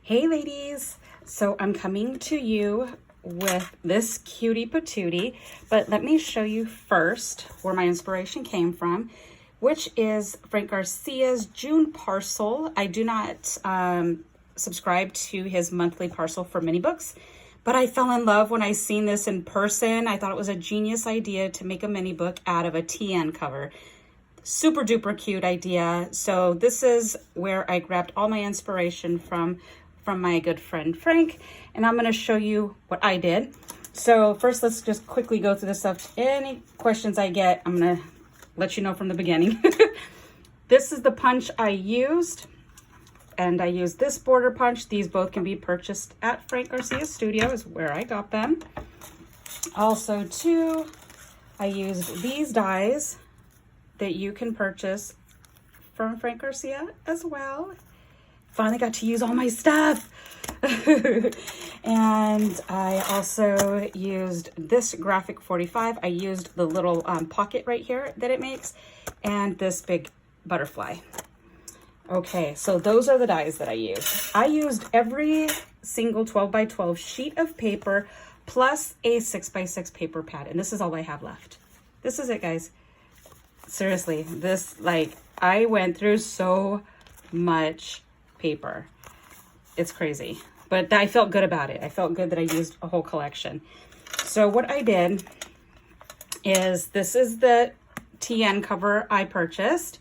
Hey ladies, so I'm coming to you with this cutie patootie, but let me show you first where my inspiration came from, which is Frank Garcia's June parcel. I do not subscribe to his monthly parcel for mini books, but I fell in love when I seen this in person. I thought it was a genius idea to make a mini book out of a TN cover. Super duper cute idea. So this is where I grabbed all my inspiration from my good friend Frank, and I'm going to show you what I did. So first, let's just quickly go through this stuff. Any questions I get, I'm going to let you know from the beginning. This is the punch I used, and I used this border punch. These both can be purchased at Frank Garcia's studio, is where I got them. Also too, I used these dies that you can purchase from Frank Garcia as well. Finally got to use all my stuff. And I also used this graphic 45. I used the little pocket right here that it makes, and this big butterfly. Okay, so those are the dies that I used. I used every single 12 by 12 sheet of paper plus a 6 by 6 paper pad, and this is all I have left. This is it, guys. Seriously, this, like, I went through so much paper. It's crazy, but I felt good about it. I felt good that I used a whole collection. So what I did is, this is the TN cover I purchased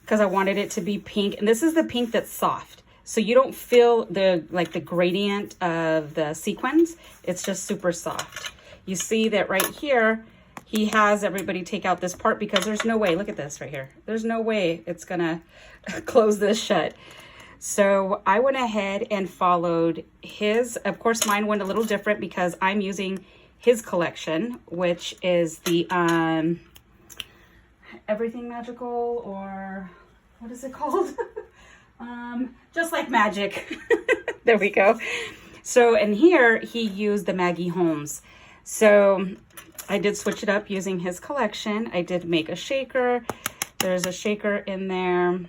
because I wanted it to be pink, and this is the pink that's soft, so you don't feel the gradient of the sequins. It's just super soft. You see that right here, he has everybody take out this part because there's no way, look at this right here, there's no way it's gonna close this shut. So I went ahead and followed his. Of course, mine went a little different because I'm using his collection, which is the Everything Magical, or what is it called? Just like magic. There we go. So in here, he used the Maggie Holmes. So I did switch it up using his collection. I did make a shaker. There's a shaker in there,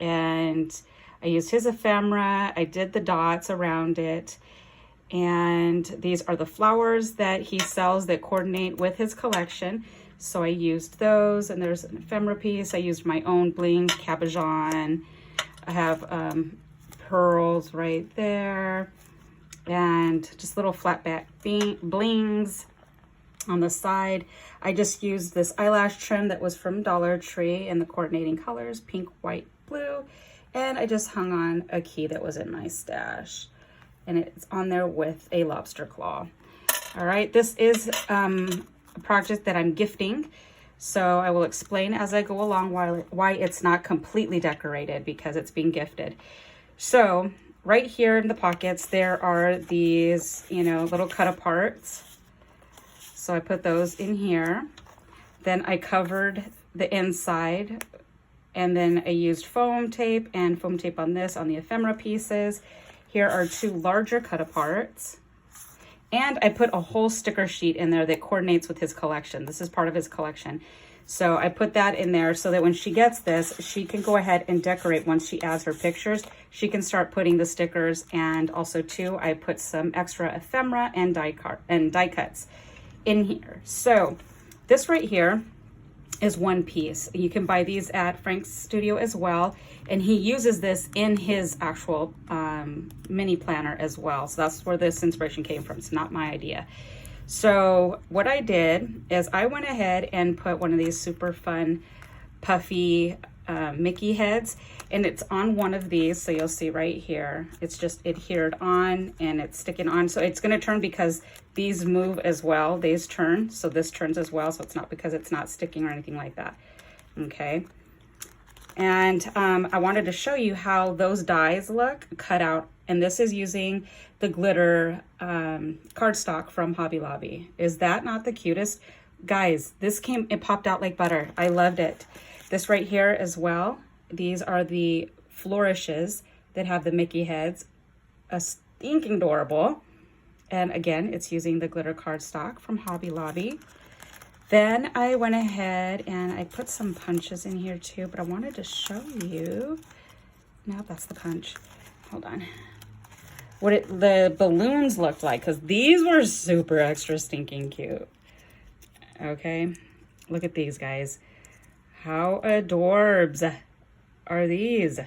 and I used his ephemera. I did the dots around it. And these are the flowers that he sells that coordinate with his collection. So I used those, and there's an ephemera piece. I used my own bling, cabochon. I have pearls right there, and just little flat back blings on the side. I just used this eyelash trim that was from Dollar Tree in the coordinating colors, pink, white, blue. And I just hung on a key that was in my stash, and it's on there with a lobster claw. All right, this is a project that I'm gifting, so I will explain as I go along why it's not completely decorated, because it's being gifted. So right here in the pockets, there are these, little cut aparts. So I put those in here. Then I covered the inside, and then I used foam tape on this, on the ephemera pieces. Here are two larger cut aparts. And I put a whole sticker sheet in there that coordinates with his collection. This is part of his collection. So I put that in there so that when she gets this, she can go ahead and decorate. Once she adds her pictures, she can start putting the stickers. And also too, I put some extra ephemera and die cuts in here. So this right here is one piece. You can buy these at Frank's studio as well, and he uses this in his actual mini planner as well. So that's where this inspiration came from. It's not my idea. So what I did is I went ahead and put one of these super fun puffy Mickey heads, and it's on one of these. So you'll see right here, it's just adhered on and it's sticking on. So it's going to turn because these move as well. These turn, so this turns as well. So it's not because it's not sticking or anything like that. Okay. And I wanted to show you how those dies look cut out. And this is using the glitter cardstock from Hobby Lobby. Is that not the cutest? Guys, it popped out like butter. I loved it. This right here as well. These are the flourishes that have the Mickey heads. Stinking adorable. And again, it's using the glitter cardstock from Hobby Lobby. Then I went ahead and I put some punches in here too, but I wanted to show you. No, that's the punch. Hold on. what the balloons looked like, because these were super extra stinking cute. Okay, look at these guys. How adorbs are these?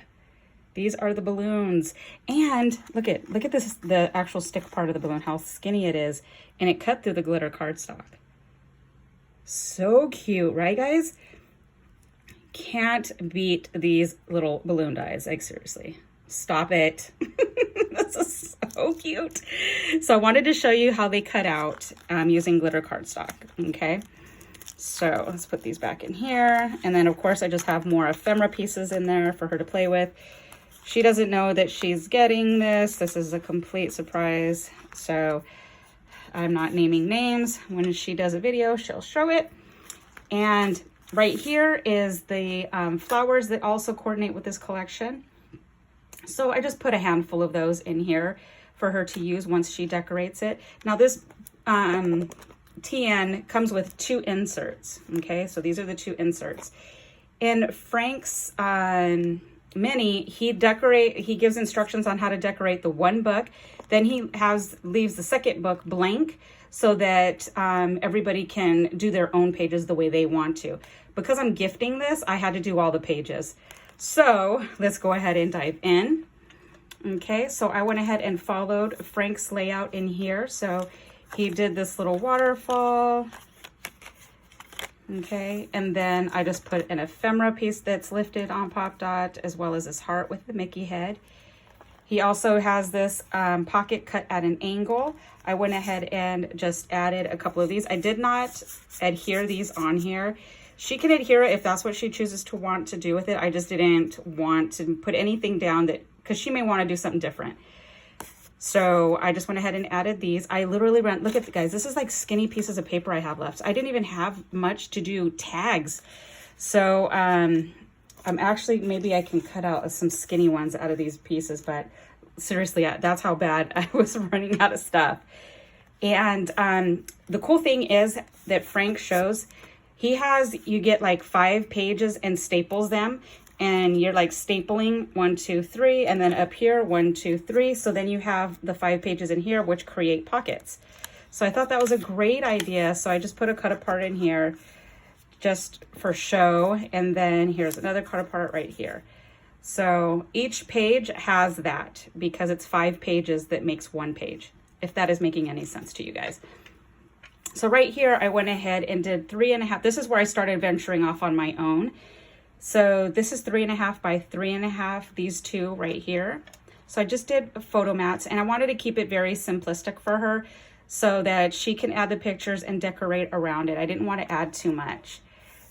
These are the balloons. And look at this, the actual stick part of the balloon, how skinny it is. And it cut through the glitter cardstock. So cute, right guys? Can't beat these little balloon dies. Like seriously, stop it. This is so cute. So I wanted to show you how they cut out using glitter cardstock, okay? So let's put these back in here. And then of course I just have more ephemera pieces in there for her to play with. She doesn't know that she's getting this. This is a complete surprise. So I'm not naming names. When she does a video, she'll show it. And right here is the flowers that also coordinate with this collection. So I just put a handful of those in here for her to use once she decorates it. Now this TN comes with 2 inserts, okay? So these are the 2 inserts. In Frank's mini, he gives instructions on how to decorate the one book. Then he leaves the second book blank so that everybody can do their own pages the way they want to. Because I'm gifting this, I had to do all the pages. So let's go ahead and dive in. Okay, so I went ahead and followed Frank's layout in here. So he did this little waterfall. Okay, and then I just put an ephemera piece that's lifted on Pop Dot, as well as this heart with the Mickey head. He also has this pocket cut at an angle. I went ahead and just added a couple of these. I did not adhere these on here. She can adhere it if that's what she chooses to want to do with it. I just didn't want to put anything down that, because she may want to do something different. So I just went ahead and added these. I literally ran, look at the guys, this is like skinny pieces of paper I have left. I didn't even have much to do tags. So I'm actually, maybe I can cut out some skinny ones out of these pieces, but seriously, that's how bad I was running out of stuff. And the cool thing is that Frank shows, you get like 5 pages and staples them. And you're like stapling 1, 2, 3, and then up here 1, 2, 3. So then you have the 5 pages in here, which create pockets. So I thought that was a great idea. So I just put a cut apart in here just for show. And then here's another cut apart right here. So each page has that because it's 5 pages that makes 1 page, if that is making any sense to you guys. So right here, I went ahead and did 3.5. This is where I started venturing off on my own. So this is 3.5 by 3.5, these 2 right here. So I just did photo mats, and I wanted to keep it very simplistic for her so that she can add the pictures and decorate around it. I didn't want to add too much.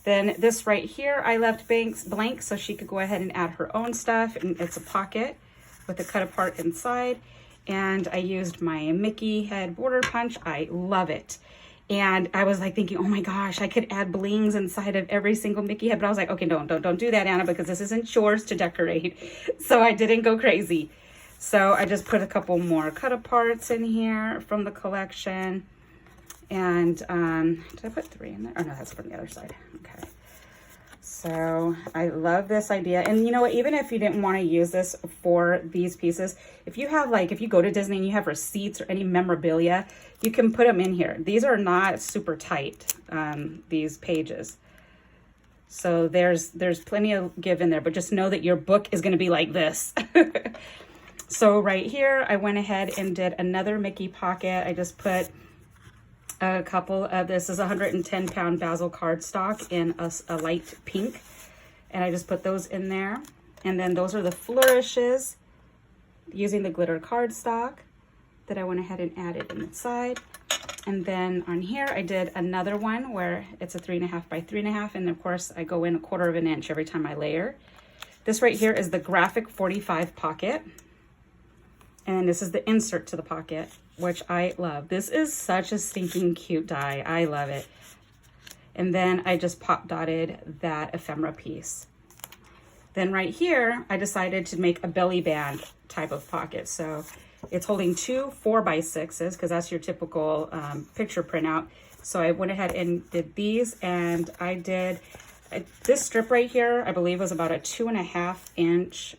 Then this right here, I left blank so she could go ahead and add her own stuff. And it's a pocket with a cut apart inside. And I used my Mickey head border punch. I love it. And I was like thinking, oh my gosh, I could add blings inside of every single Mickey head. But I was like, okay, don't do that, Anna, because this isn't yours to decorate. So I didn't go crazy. So I just put a couple more cut aparts in here from the collection. And did I put 3 in there? Oh no, that's from the other side. Okay. So I love this idea. And you know what, even if you didn't want to use this for these pieces, if you have if you go to Disney and you have receipts or any memorabilia, you can put them in here. These are not super tight, these pages. So there's plenty of give in there, but just know that your book is going to be like this. So right here, I went ahead and did another Mickey pocket. I just put a couple of, this is 110-pound basil cardstock in a light pink. And I just put those in there. And then those are the flourishes using the glitter cardstock that I went ahead and added inside. And then on here, I did another one where it's a 3.5 by 3.5. And of course, I go in 1/4 of an inch every time I layer. This right here is the graphic 45 pocket. And this is the insert to the pocket, which I love. This is such a stinking cute die. I love it. And then I just pop dotted that ephemera piece. Then right here, I decided to make a belly band type of pocket. So it's holding 2 4x6s because that's your typical picture printout. So I went ahead and did these, and I did this strip right here, I believe was about a 2.5 inch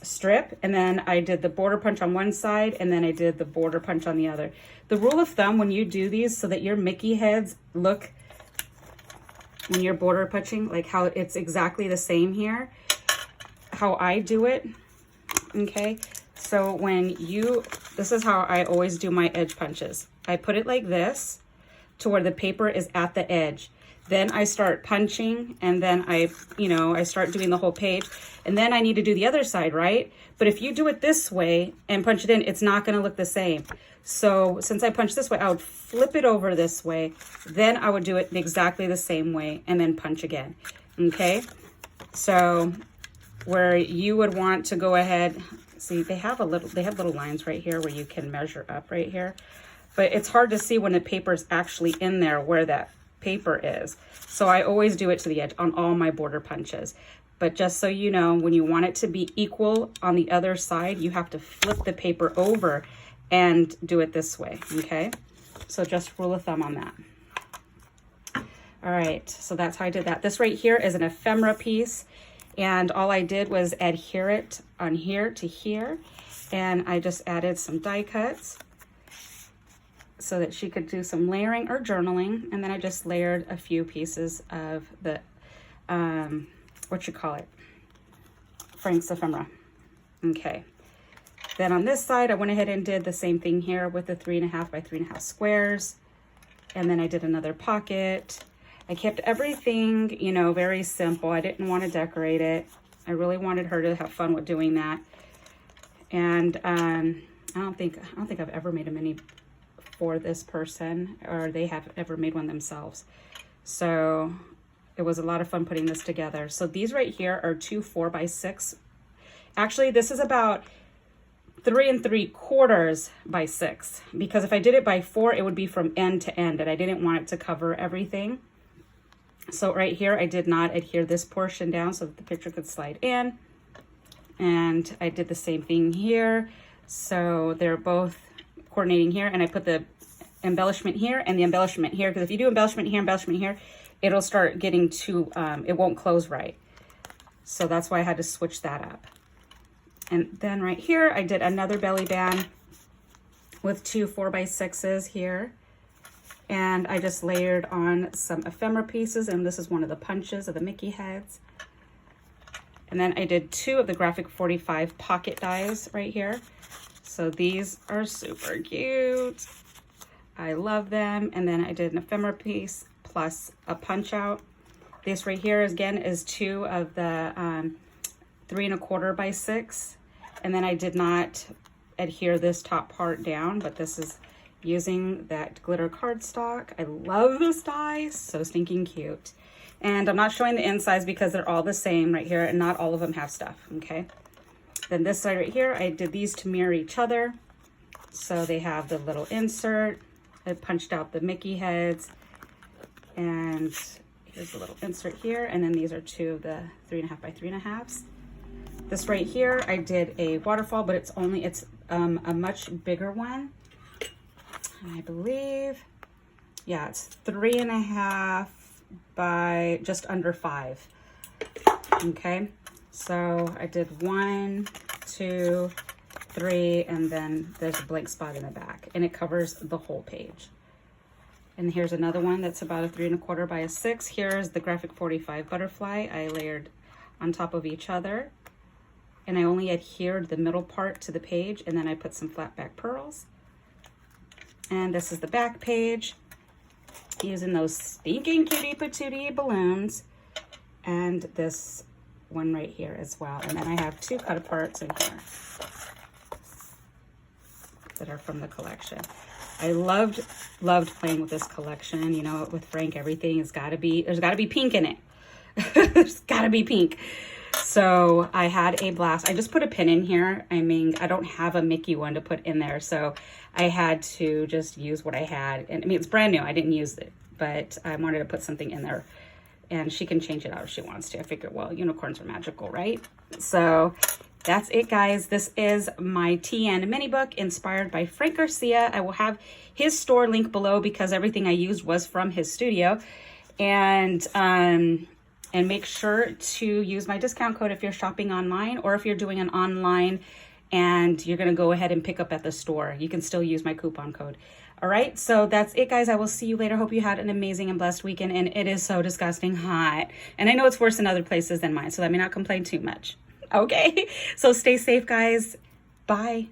strip, and then I did the border punch on one side, and then I did the border punch on the other. The rule of thumb when you do these so that your Mickey heads look, when you're border punching, like how it's exactly the same here, how I do it, okay? So when you, this is how I always do my edge punches. I put it like this to where the paper is at the edge. Then I start punching, and then I start doing the whole page, and then I need to do the other side, right? But if you do it this way and punch it in, it's not gonna look the same. So since I punch this way, I would flip it over this way, then I would do it exactly the same way, and then punch again, okay? So where you would want to go ahead, see, they have little lines right here where you can measure up right here, but it's hard to see when the paper's actually in there where that paper is. So I always do it to the edge on all my border punches. But just so you know, when you want it to be equal on the other side, you have to flip the paper over and do it this way, okay? So just rule of thumb on that. All right, so that's how I did that. This right here is an ephemera piece, and all I did was adhere it on here to here, and I just added some die cuts so that she could do some layering or journaling. And then I just layered a few pieces of the, Frank's ephemera. Okay. Then on this side, I went ahead and did the same thing here with the 3.5 by 3.5 squares. And then I did another pocket. I kept everything, you know, very simple. I didn't want to decorate it. I really wanted her to have fun with doing that. And I don't think I've ever made a mini for this person, or they have ever made one themselves. So it was a lot of fun putting this together. So these right here are 2 4x6. Actually, this is about 3 3/4 by 6, because if I did it by 4, it would be from end to end, and I didn't want it to cover everything. So right here, I did not adhere this portion down so that the picture could slide in. And I did the same thing here. So they're both coordinating here, and I put the embellishment here and the embellishment here, because if you do embellishment here, it'll start getting too, it won't close right. So that's why I had to switch that up. And then right here, I did another belly band with 2 4x6s here. And I just layered on some ephemera pieces, and this is one of the punches of the Mickey heads. And then I did 2 of the graphic 45 pocket dies right here. So these are super cute. I love them. And then I did an ephemera piece plus a punch out. This right here again is 2 of the 3 1/4 by 6. And then I did not adhere this top part down, but this is using that glitter cardstock. I love this die, so stinking cute. And I'm not showing the insides because they're all the same right here, and not all of them have stuff, okay? Then this side right here, I did these to mirror each other. So they have the little insert. I punched out the Mickey heads, and here's a little insert here. And then these are 2 of the 3.5 by 3.5s. This right here, I did a waterfall, but it's a much bigger one. And I believe, yeah, it's 3.5 by just under 5. Okay, so I did 1, 2, 3, and then there's a blank spot in the back, and it covers the whole page. And here's another one that's about a 3 1/4 by a 6. Here's the graphic 45 butterfly. I layered on top of each other, and I only adhered the middle part to the page, and then I put some flat back pearls. And this is the back page, using those stinking cutie patootie balloons, and this one right here as well. And then I have 2 cut aparts in here that are from the collection. I loved playing with this collection. You know, with Frank, everything has got to be, there's got to be pink in it. There's got to be pink. So I had a blast. I just put a pin in here. I mean, I don't have a Mickey one to put in there, so I had to just use what I had. And I mean, it's brand new. I didn't use it, but I wanted to put something in there, and she can change it out if she wants to. I figured, well, unicorns are magical, right? So that's it, guys. This is my TN mini book inspired by Frank Garcia. I will have his store link below because everything I used was from his studio. And And make sure to use my discount code if you're shopping online, or if you're doing an online and you're going to go ahead and pick up at the store. You can still use my coupon code. All right, so that's it, guys. I will see you later. Hope you had an amazing and blessed weekend. And it is so disgusting hot. And I know it's worse in other places than mine, so let me not complain too much. Okay, so stay safe, guys. Bye.